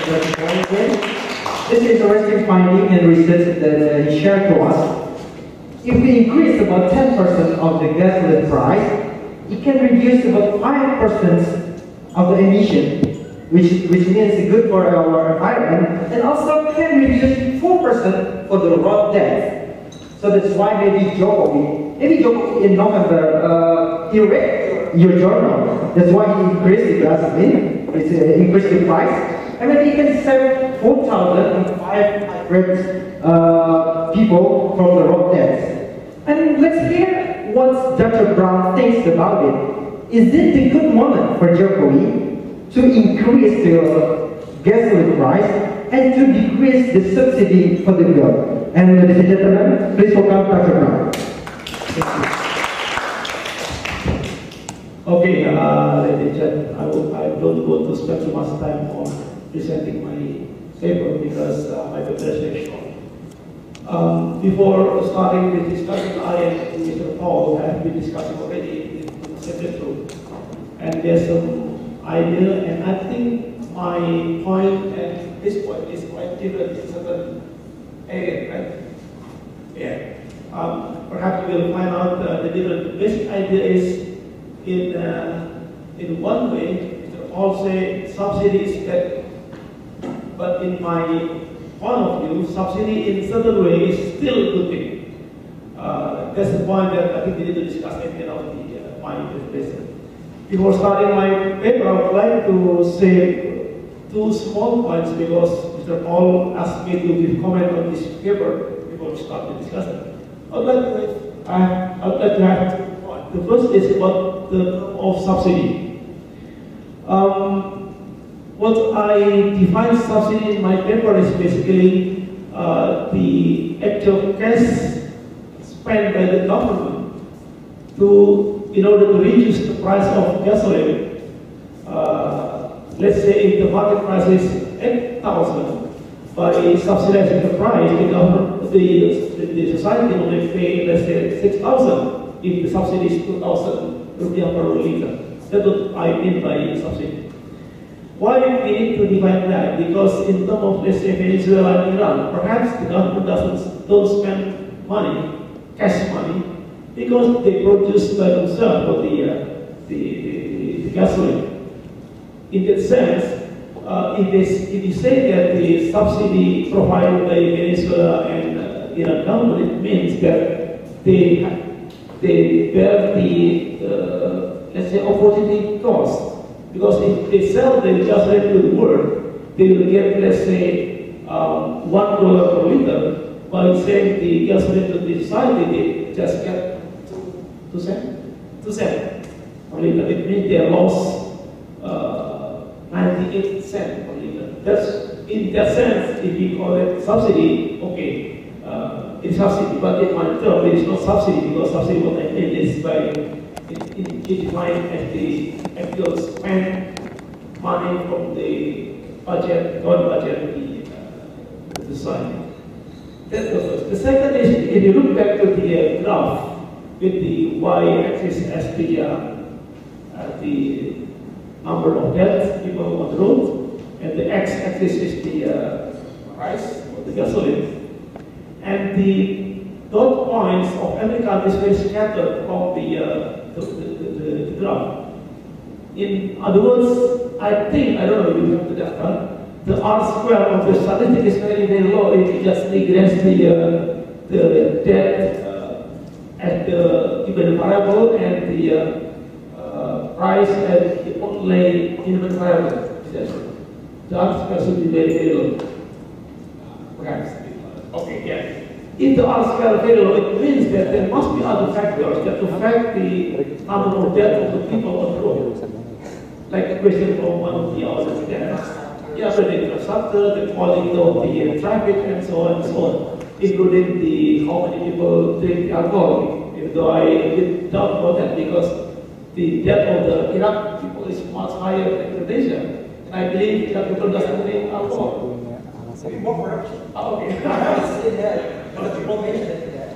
Dr. Paul again. This is interesting finding and research that he shared to us. If we increase about 10% of the gasoline price, it can reduce about 5% of the emission, which means good for our environment, and also can reduce 4% for the road deaths. So that's why maybe Jokowi in November, he read your journal. That's why he increased the gasoline, increased the price. And maybe he can save 4,500 people from the road deaths. And let's hear what Dr. Brown thinks about it. Is it a good moment for Jokowi to increase the gasoline price and to decrease the subsidy for the bill? And ladies and gentlemen, please welcome Dr. Brown. Okay, ladies and gentlemen, I don't want to spend too much time on presenting my paper because my paper is very short. Before starting this discussion, I and Mr. Paul have been discussing already the subject group. And there's some idea, and I think my point and this point is quite different in certain areas, right? Yeah. Perhaps we will find out the difference. The basic idea is in one way, Mr. Paul said subsidy is bad. But in my point of view, subsidy in certain way is still a good thing. That's the point that I think we need to discuss at the end of my presentation. Before starting my paper, I would like to say two small points because Mr. Paul asked me to give comment on this paper before we start the discussion. I would like to have 2 points. The first is about the term of subsidy. What I define subsidy in my paper is basically the actual cash spent by the government in order to reduce the price of gasoline. Let's say if the market price is 8,000, by subsidizing the price, the government, the society only pay, let's say, 6,000 if the subsidy is 2,000 rupiah per liter. That's what I mean by subsidy. Why we need to define that? Because in terms of, let's say, Venezuela and Iran, perhaps the government don't spend money, cash money, because they produce by themselves for the gasoline. In that sense, if you say that the subsidy provided by Venezuela and Iran government, it means that they bear the let's say opportunity cost. Because if they sell the gasoline to the world, they will get, let's say, $1 per liter. While selling the gasoline to the society, they just get 2 cents per liter. It means they lost 98 cents per liter. That's, in that sense, if we call it subsidy, okay, it's subsidy. But in my term, it is not subsidy because subsidy what I mean is by it defined as the actual spend money from the budget, non-budget of the society. That's the first. The second is, if you look back to the graph with the y-axis as the number of deaths, people on the road, and the x-axis is the price of the gasoline. And the dot points of every country is very scattered from the graph. In other words, I think, I don't know if you have the data, the R square of the statistic is very, very low if you just regress the debt at the given variable and the price at the only given variable. The R square should be very, very low. Perhaps. Okay, yeah. If the R square is very low, it means that there must be other factors that affect the number of deaths of the people on the road. Like the question from one of the authors there. Yeah, the infrastructure, the quality of the traffic, and so on and so on, including the how many people drink alcohol. Even though I did doubt about that because the death of the Iraq people is much higher than Indonesia. And I believe Iraq people doesn't drink alcohol. Okay.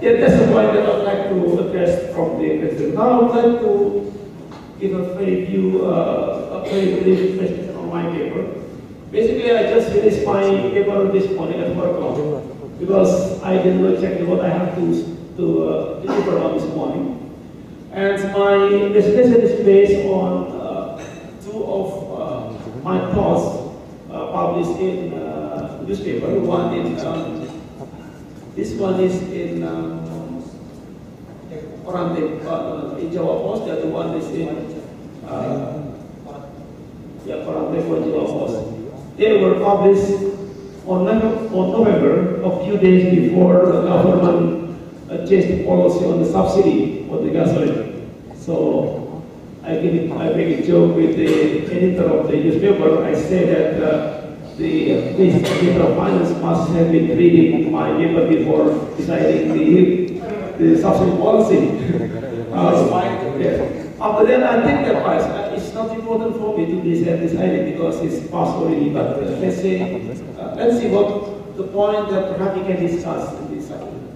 Yeah, that's the point that I'd like to address from the question. Now I would like to give a very brief presentation on my paper. Basically, I just finished my paper this morning at 4 o'clock because I didn't know exactly what I have to deliver on this morning. And my presentation is based on two of my thoughts published in newspaper. One in this one is in in Jawa Post. The other one is in Jawa Post. They were published on November, a few days before the government changed the policy on the subsidy for the gasoline. So I make a joke with the editor of the newspaper. I say that the Minister of Finance must have been reading my paper before deciding the subsidy policy. After that, I think that price. It's not important for me to decide because it's passed already. But let's see what the point that perhaps we can discuss in this argument.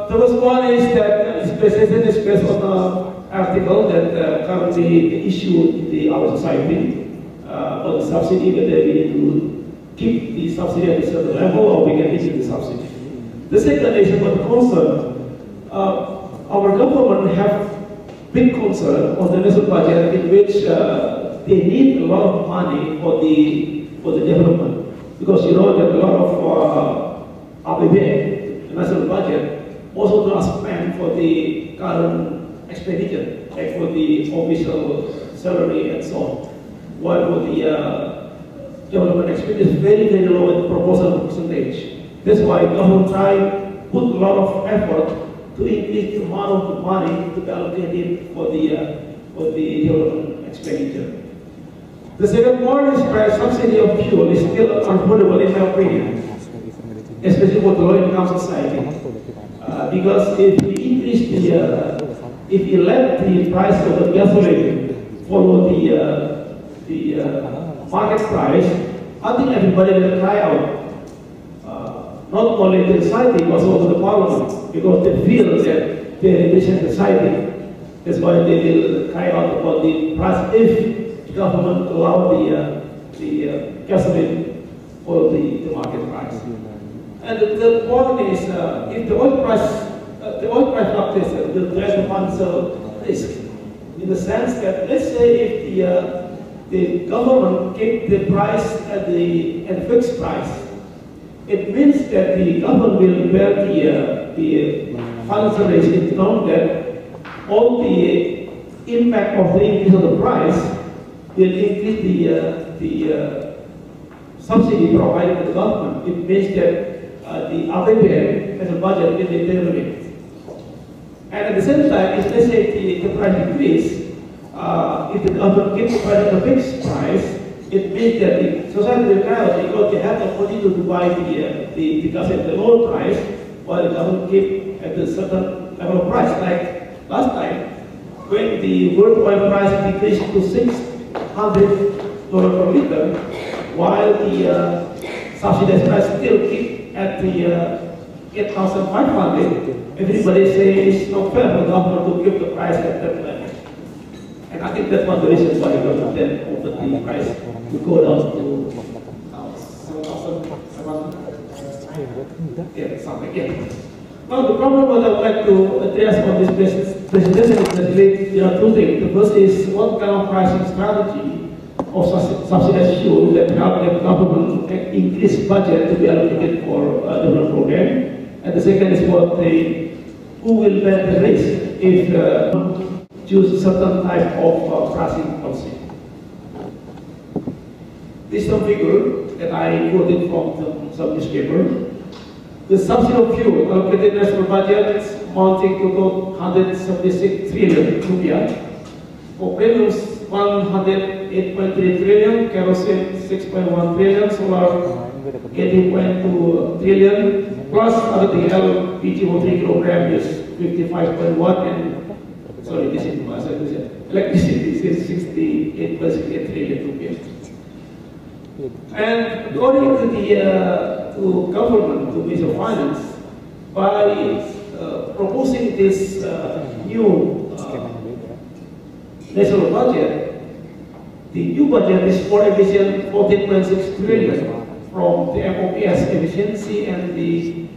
The first one is that this presentation is based on an article that currently issued in our society on the subsidy, whether we need to keep the subsidy at a certain level or we can issue the subsidy. The second is about concern. Our government have big concern on the national budget in which they need a lot of money for the development, because you know that a lot of APBN, the national budget, also not spent for the current expenditure, like for the official salary and so on. While for the development expenditure is very, very low in the proposal percentage. That's why government try put a lot of effort to increase the amount of money to be allocated for the development expenditure. The second point is that subsidy of fuel is still unaffordable in my opinion, especially for the low-income society. Because if we increase if you let the price of the gasoline follow the market price, I think everybody will cry out. Not only the society, but also the parliament, because they feel that they represent the society. That's why they will cry out about the price if the government allow the gasoline for the market price. And the point is, if the oil price fluctuates, will drive the financial risk, in the sense that, let's say, if the government keep the price at the fixed price, it means that the government will bear the financial risk in terms that all the impact of the increase of the price will increase the subsidy provided by the government. It means that the APBN as a budget will be determined. And at the same time, if let's say the price increase, if the government keeps the price at a fixed price, it means that the society will cry out because they have the money to buy the gas at the lower price, while the government keep at a certain level of price. Like last time, when the world oil price decreased to $600 per liter, while the subsidized price still keep at the 8,500, everybody says it's not fair for the government to keep the price at that level. And I think that's one of the reasons why the government then offered the price to go down to 7,000. Something. Yeah. Now the problem that I would like to address on this presentation is that there are two things. The first is what kind of pricing strategy of subsidized fuel that help the government increase budget to be allocated for development program. And the second is who will bear the risk if choose a certain type of pricing policy. This is some figure that I quoted from some newspaper. The subsidy of fuel allocated national budget amounting to 176 trillion rupiah. For premiums, 108.3 trillion, kerosene 6.1 trillion, solar 80.2 trillion, plus other thing, LPG for 3 kilogram is 55.1 and sorry, this is electricity is 68.68 trillion rupiah. And according to the government, to Ministry of Finance, by proposing this new national budget, The new budget is for emission 14.6 trillion from the FOPS efficiency, and we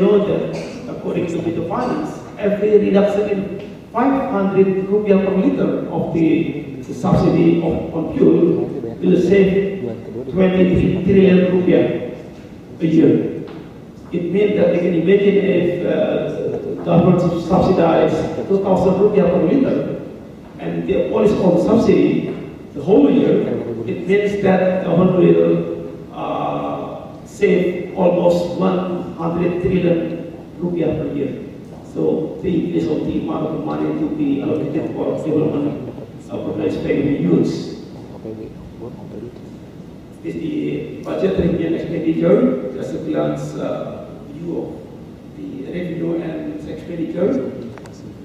know that according to the finance, every reduction in 500 rupiah per liter of the subsidy on fuel will save 23 trillion rupiah a year. It means that you can imagine if government subsidize 2,000 rupiah per liter, and the oil is on subsidy the whole year, it means that government will save almost 100 trillion rupiah per year. So the increase of the amount of money to be allocated for development of very huge. This is the budget and expenditure, just a glance view of the revenue and expenditure.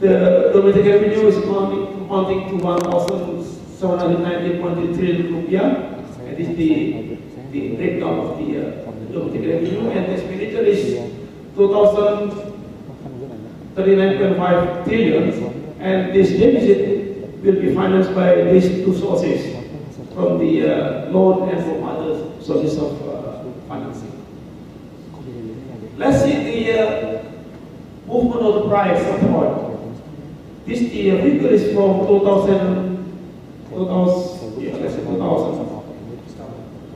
The domestic revenue is amounting to 1,790.3 trillion rupiah, and this is the breakdown of the domestic revenue, and the expenditure is 2,039.5 trillion, and this deficit will be financed by these two sources, from the loan and from other sources of financing. Let's see the movement of the price of oil. This figure is from 2000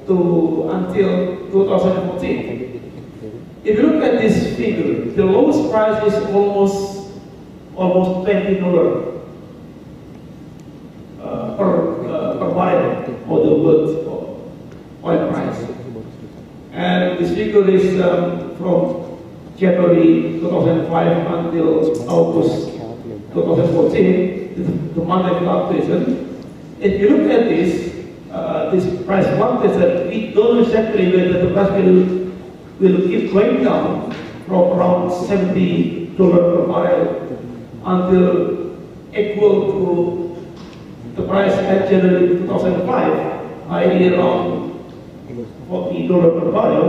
to until 2014. If you look at this figure, the lowest price is almost $20 per barrel for the world oil price. And this figure is from January 2005 until August 2014, the monthly fluctuation. If you look at this price fluctuation, we don't know exactly whether the price will keep going down from around $70 per barrel until equal to the price at January 2005, i.e. around $40 per barrel.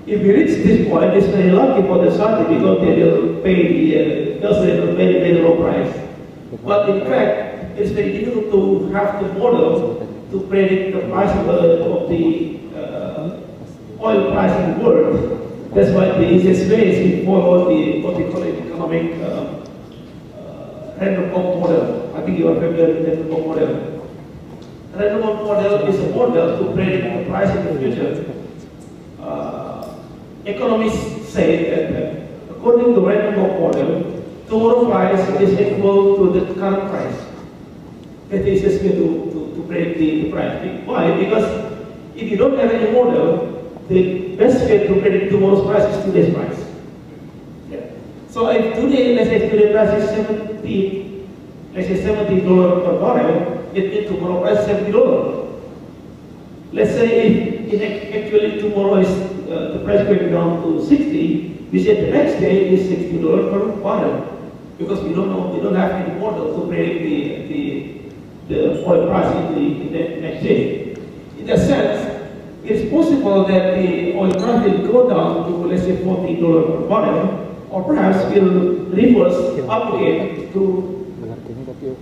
If we reach this point, it's very lucky for the Saudi because they will pay the gasoline at a very, very low price. But in fact, it's very difficult to have the model to predict the price of the oil price in the world. That's why the easiest way is we follow what we call an economic random walk model. I think you are familiar with the random walk model. Random walk model is a model to predict the price in the future. Economists say that according to random walk model, tomorrow price is equal to the current price. That is just way to predict the price. Why? Because if you don't have any model, the best way to predict tomorrow's price is today's price. Yeah. So if today, let's say today's price is $70 per barrel, it means tomorrow price is $70. Let's say if actually tomorrow is the price going down to 60, we say the next day is $60 per barrel, because we don't know, we don't have any model to predict the oil price in the next day. In that sense, it's possible that the oil price will go down to, let's say, $40 per barrel, or perhaps will reverse up again to,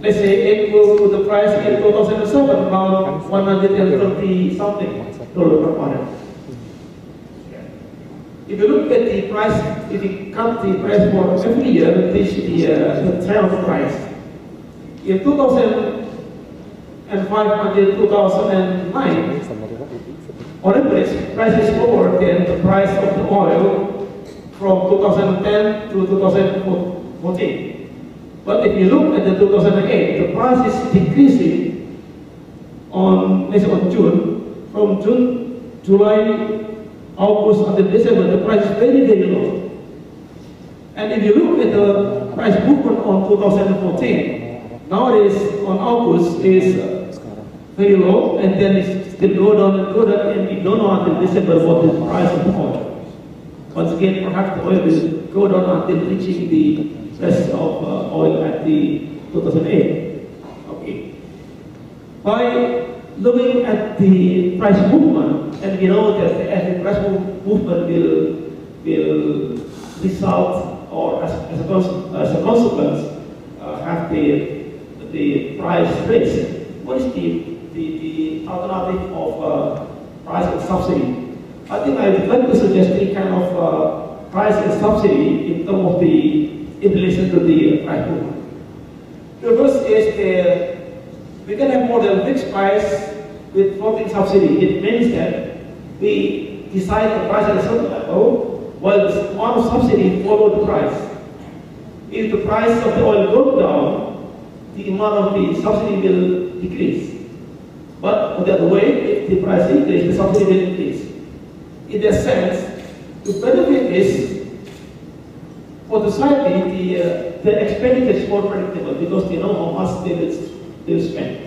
let's say, equal to the price in 2007, around 130 something dollar per barrel. If you look at the price, if you count the price for every year, this is the trend price. In 2005 until 2009, on average, price is lower than the price of the oil from 2010 to 2014. But if you look at the 2008, the price is decreasing on, let's say, on June. From June, July, August until December, the price is very, very low. And if you look at the price movement on 2014, nowadays on August is very low, and then it still go down, and we don't know until December what is the price of the oil. Once again, perhaps the oil will go down until reaching the price of oil at the 2008. Okay. By looking at the price movement, and we know that the price movement will result, or as a consequence, have the price raise. What is the the alternative of price and subsidy. I think I would like to suggest a kind of price and subsidy in terms of in relation to the price movement. The first is we can have more than fixed price with floating subsidy. It means that we decide the price at a certain level while the amount of subsidy follows the price. If the price of the oil goes down, the amount of the subsidy will decrease. But on the other way, if the price increases, the subsidy will increase. In that sense, the benefit is for the society, the expenditure is more predictable because they know how much they will spend.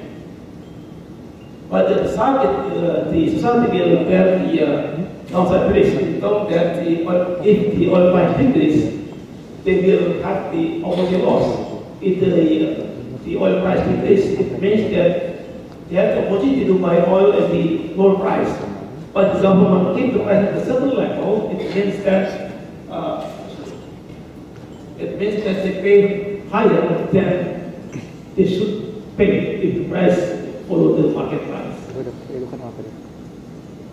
But the society will bear the downside risk in terms that if the oil price decreases, they will have the opposite loss. If the oil price decreases, it means that they have the opportunity to buy oil at the lower price. But the government keep the price at a certain level, it means that they pay higher than they should pay if the price follows the market price.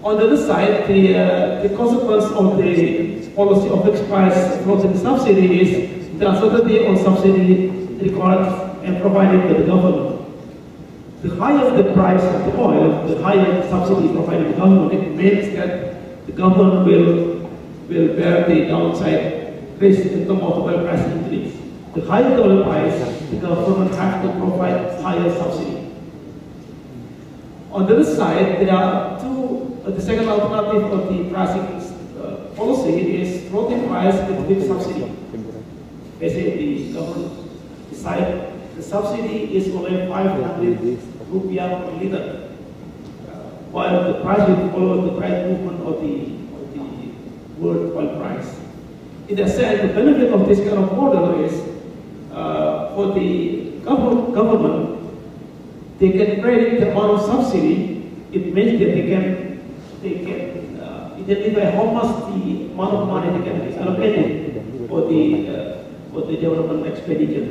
On the other side, the consequence of the policy of fixed price floating subsidy is the uncertainty on subsidy required and provided by the government. The higher the price of the oil, the higher the subsidy provided by the government. It means that the government will bear the downside risk in terms of oil price increase. The higher the oil price, the government has to provide higher subsidy. On the other side, there are the second alternative of the pricing policy is floating price with fixed subsidy. Basically, the government decide the subsidy is only 500 rupiah per liter, while the price will follow the price movement of the world oil price. In that sense, the benefit of this kind of model is for the government, they can predict the amount of subsidy. It means that they can identify how much the amount of money they can allocate for the development expenditure.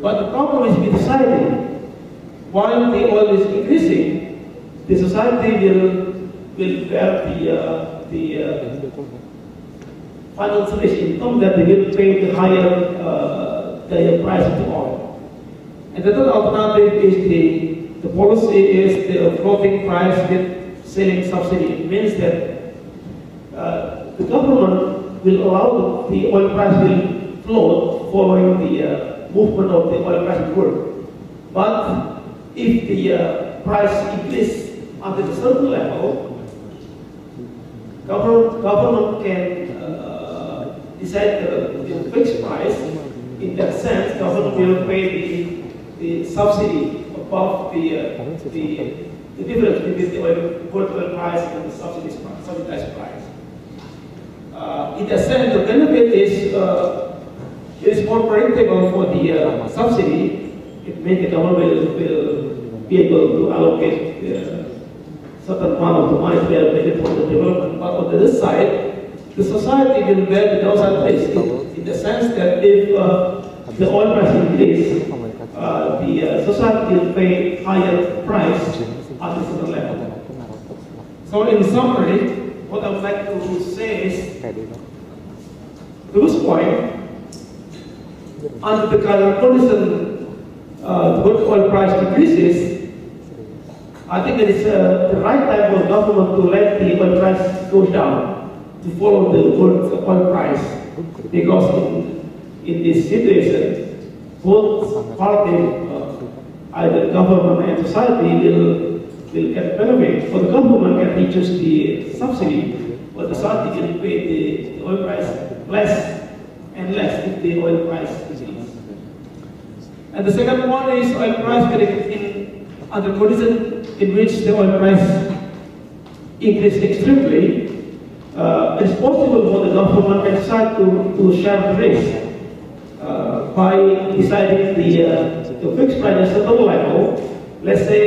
But the problem is with society. While the oil is increasing, the society will bear the financial risk in terms that they will pay the higher price of the oil. And the third alternative is the policy is the floating price with selling subsidy. It means that the government will allow the oil price will float following the movement of the oil price in the world. But if the price increases at a certain level, government can decide the fixed price. In that sense, government will pay the subsidy above the difference between the world oil price and the subsidized price. In that sense, the benefit is it is more predictable for the subsidy. It means the government will be able to allocate certain amount of the money to be allocated for the development. But on the other side, the society will bear the downside risk in the sense that if the oil price increases, the society will pay higher price at a certain level. So in summary, what I would like to say is, to this point, under the current condition, the world oil price decreases, I think it is the right time for the government to let the oil price go down, to follow the world oil price. Because in this situation, both parties, either government and society, will get benefit. For the government can reduce the subsidy, but the society can pay the oil price less and less if the oil price increases. And the second one is oil price under condition in which the oil price increases extremely. It is possible for the government and society to share the risk by deciding the fixed price at a certain level. Let's say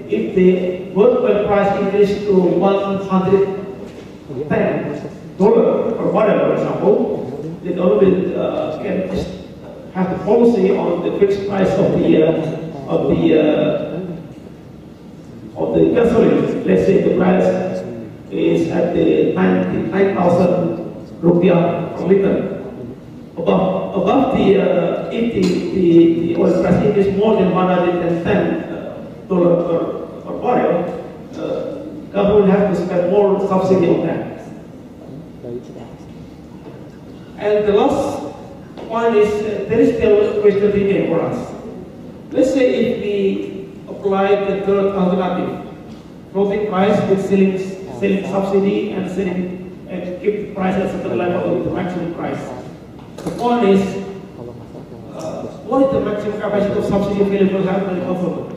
if the world oil price increases to $110 or whatever, for example, the government can have the policy on the fixed price of the of the gasoline, let's say the price is at the 9,000 rupiah per liter. Above if the oil price increase more than $110 per barrel, government have to spend more subsidy on that. And the last one is there is still a question remain for us. Let's say if we apply the third alternative, floating price with selling subsidy and keep the price at a certain level with the maximum price. The point is, what is the maximum capacity of subsidy available by the government?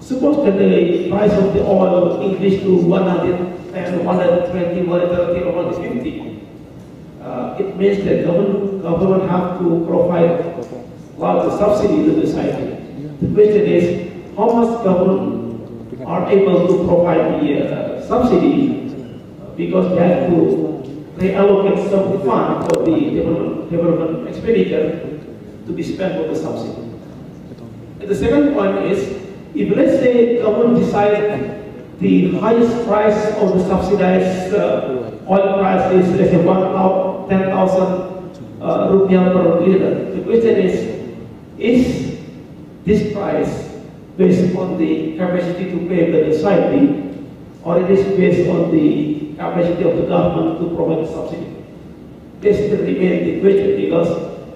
Suppose that the price of the oil increased to 110, 120, 130, or 150. It means that government have to provide large subsidy to the society. The question is, how much government are able to provide the subsidy, because they have to reallocate some fund for the development expenditure to be spent for the subsidy. And the second point is, if let's say government decides the highest price of the subsidized oil price is let's say 10,000 rupiah per liter, the question is this price based on the capacity to pay the society, or it is based on the capacity of the government to provide the subsidy? This will remain the question, because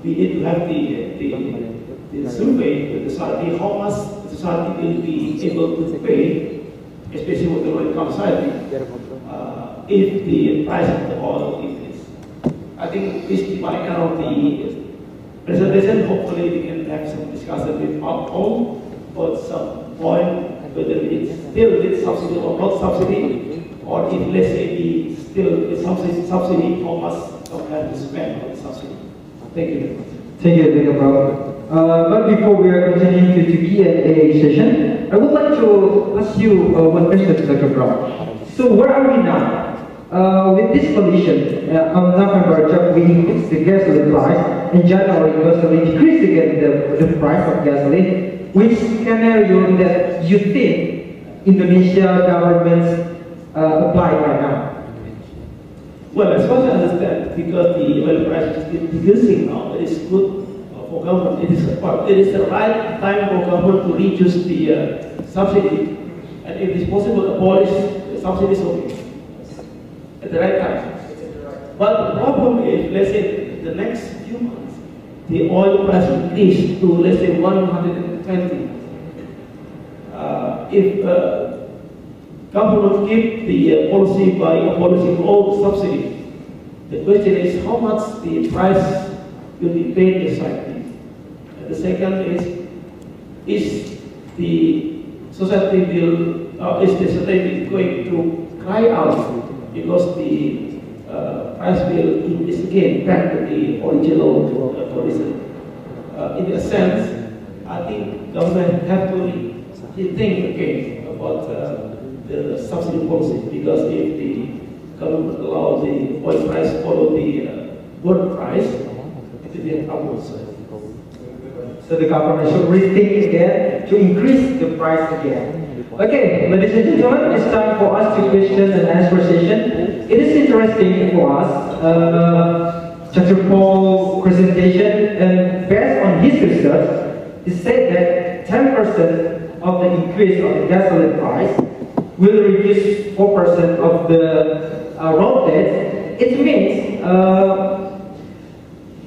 we need to have the survey with the society, how much the society will be able to pay, especially with the low-income society, if the price of the oil increases. I think this is my kind of the presentation. Hopefully we can have some discussion with all about some point, whether it's still with subsidy or not subsidy, or if let's say we still with subsidy, how much we have to spend on subsidy. Thank you. Thank you, Bro. But before we are continuing to Q&A session, I would like to ask you one question, Dr. Bro. So where are we now? With this condition, on November, we increased the gasoline price. In January, gasoline decreased again the price of gasoline. Which scenario that you think Indonesia governments apply right now? Well, as far as I understand, because the oil price is decreasing now, it is good for government. It is the right time for government to reduce the subsidy, and if it is possible, abolish the subsidies at the right time. But the problem is, let's say, the next few months, the oil price increased to, let's say, 120. If government keep the policy by abolishing all subsidies, the question is how much the price will be paid to society. And the second is the society going to cry out because the price will increase again back to the original condition. In a sense, I think government have to think again about the subsidy policy, because if the government allows the oil price follow the Burke price, it will be a problem. So the government should rethink again to increase the price again. Okay, ladies and gentlemen, it's time for us to question and answer session. It is interesting for us, Dr. Paul's presentation, and based on his research, he said that 10% of the increase of the gasoline price will reduce 4% of the road tax. It means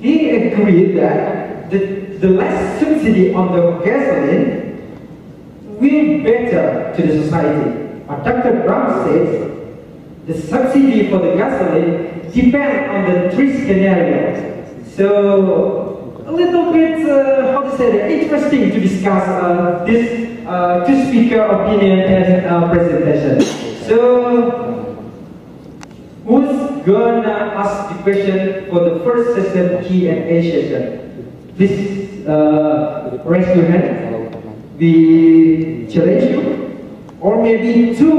he agreed that the less subsidy on the gasoline will better to the society. But Dr. Brown says the subsidy for the gasoline depends on the three scenarios. So a little bit, how to say that, interesting to discuss this two-speaker opinion and presentation. So who's gonna ask the question for the first session, Q&A session? Please raise your hand. We challenge you, or maybe to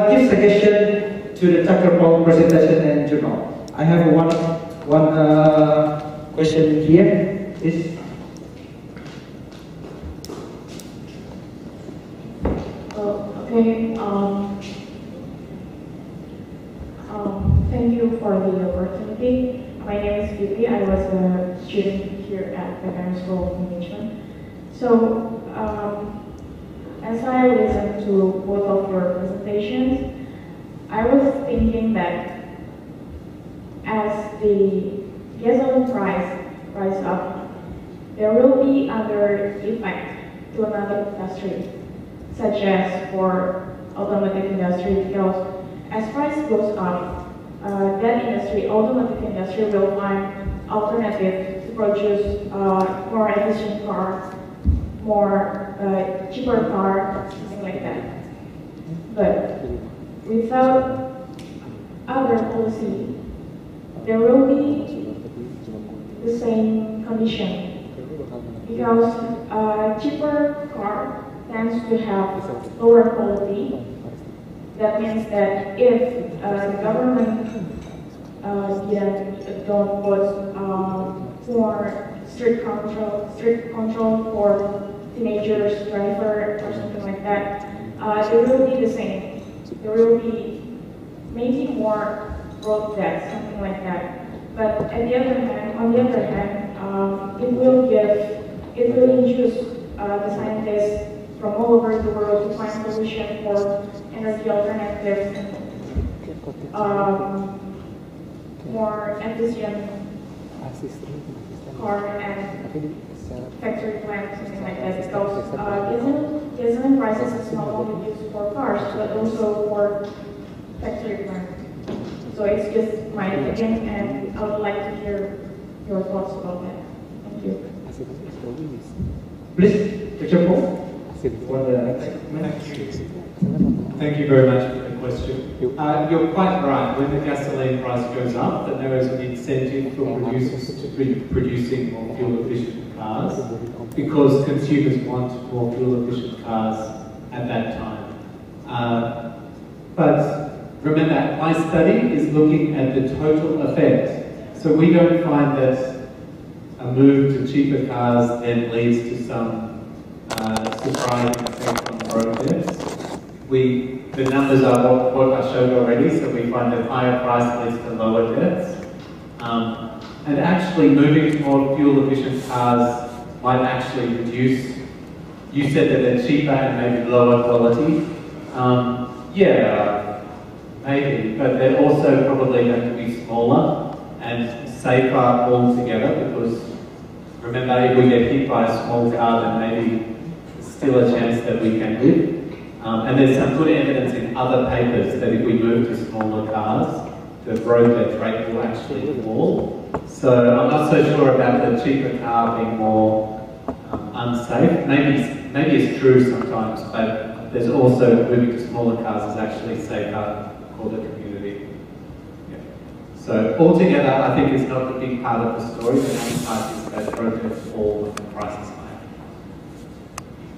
give suggestion to the Dr. Paul presentation and journal. I have one question here. Is for the opportunity. My name is Vivi. I was a student here at the FKP School of Management. So, as I listened to both of your presentations, I was thinking that as the gasoline price rise up, there will be other effect to another industry, such as for automotive industry, because as price goes up, that industry, automotive industry, will find alternatives to produce more efficient cars, more cheaper cars, something like that. But without other policy, there will be the same condition, because cheaper car tends to have lower quality. That means that if the government don't put more strict control for teenagers, driver, or something like that, there will be the same. There will be maybe more road deaths, something like that. But on the other hand, it will induce the scientists from all over the world to find solutions for energy alternatives and more efficient car and factory plants, something like that. Because gasoline prices is not only used for cars, but also for factory plants. So it's just my opinion, and I would like to hear your thoughts about that. Thank you. Please, Dr. Paul. Thank you very much for the question. You're quite right. When the gasoline price goes up, then there is an incentive for producers to be producing more fuel-efficient cars, because consumers want more fuel-efficient cars at that time. But remember, my study is looking at the total effect. So we don't find that a move to cheaper cars then leads to some surprising effect on road deaths. The numbers are what I showed already, so we find that higher price leads to lower deaths. And actually moving to more fuel-efficient cars might actually reduce, you said that they're cheaper and maybe lower quality. Yeah, maybe, but they're also probably going to be smaller and safer altogether, because remember, if we get hit by a small car, then maybe there's still a chance that we can live. And there's some good evidence in other papers that if we move to smaller cars, the road death rate will actually fall. So I'm not so sure about the cheaper car being more unsafe. Maybe it's true sometimes, but there's also moving to smaller cars is actually safer for the community. Yeah. So altogether, I think it's not a big part of the story. The main part is that road deaths fall when the price is higher.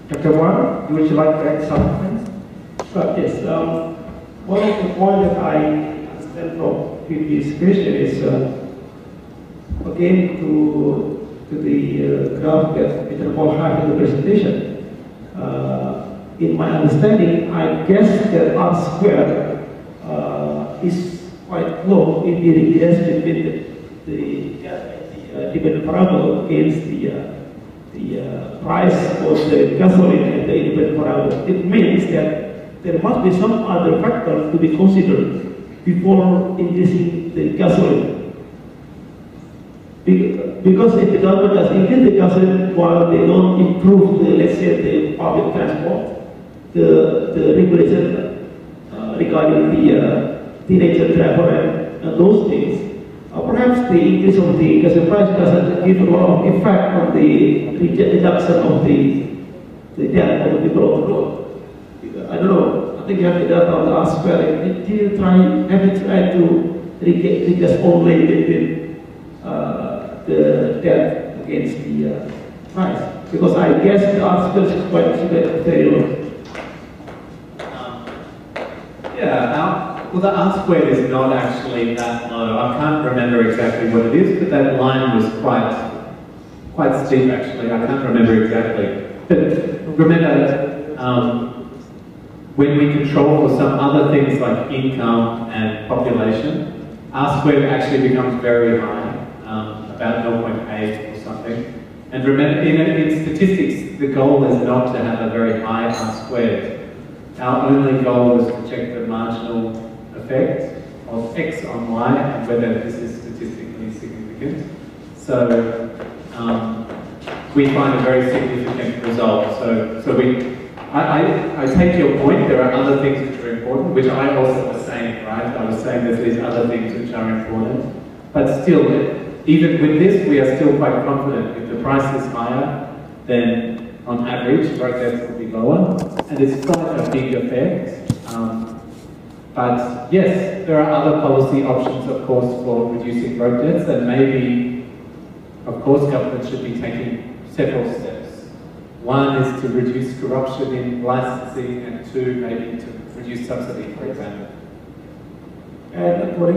Dr. Wan, would you like to add some comments? Yes. One of the points that I understand from this question is, again, to the graph that Mr. Paul had in the presentation. In my understanding, I guess that R squared is quite low if you regress between the dependent variable against the price of the gasoline and the independent variable. It means that there must be some other factor to be considered before increasing the gasoline. Because if the government does increase the gasoline while they don't improve the, let's say, the public transport, the regulation regarding the teenager driver and those things, perhaps the increase of the gasoline price doesn't give a lot of effect on the reduction of the death of the people on the road. I don't know. I think you have to data on the R square. Have you tried to reduce only between the death against the price? Because I guess the R square is quite very low. Well, the R squared is not actually that low. I can't remember exactly what it is, but that line was quite steep actually. I can't remember exactly. But remember, when we control for some other things like income and population, R squared actually becomes very high, about 0.8 or something. And remember, in statistics, the goal is not to have a very high R squared. Our only goal is to check the marginal effect of X on Y and whether this is statistically significant. So we find a very significant result. I take your point, there are other things which are important, which I also was saying, right? I was saying there's these other things which are important. But still, even with this, we are still quite confident. If the price is higher, then on average, growth deaths will be lower. And it's quite a big effect. But yes, there are other policy options, of course, for reducing growth deaths, and maybe, of course, government should be taking several steps. One is to reduce corruption in licensing, and two, maybe to reduce subsidy, for example. And according